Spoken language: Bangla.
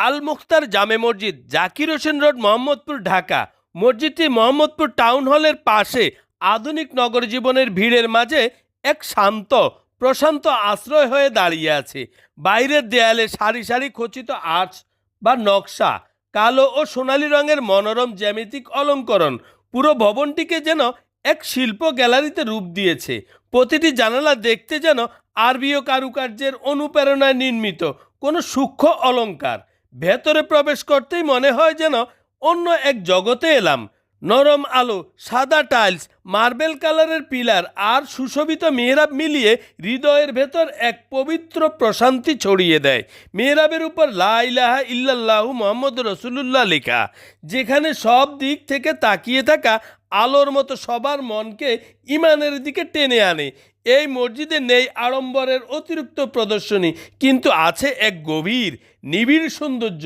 আল মুখতার জামে মসজিদ, জাকির হোসেন রোড, মোহাম্মদপুর, ঢাকা। মসজিদটি মোহাম্মদপুর টাউন হলের পাশে আধুনিক নগর জীবনের ভিড়ের মাঝে এক শান্ত প্রশান্ত আশ্রয় হয়ে দাঁড়িয়ে আছে। বাইরের দেয়ালে সারি সারি খচিত আর্চ বা নকশা, কালো ও সোনালী রঙের মনোরম জ্যামিতিক অলঙ্করণ পুরো ভবনটিকে যেন এক শিল্প গ্যালারিতে রূপ দিয়েছে। প্রতিটি জানালা দেখতে যেন আরবীয় কারুকার্যের অনুপ্রেরণায় নির্মিত কোনো সূক্ষ্ম অলংকার। ভেতরে প্রবেশ করতেই মনে হয় যেন অন্য এক জগতে এলাম। নরম আলো, সাদা টাইলস, মার্বেল কালারের পিলার আর সুশোভিত মেহরাব মিলিয়ে হৃদয়ের ভেতর এক পবিত্র প্রশান্তি ছড়িয়ে দেয়। মেহরাবের উপর লা ইলাহা ইল্লাল্লাহু মুহাম্মদ রাসূলুল্লাহ লেখা, যেখানে সব দিক থেকে তাকিয়ে থাকা আলোর মতো সবার মনকে ইমানের দিকে টেনে আনে। এই মসজিদে নেই আড়ম্বরের অতিরিক্ত প্রদর্শনী, কিন্তু আছে এক গভীর নিবিড় সৌন্দর্য,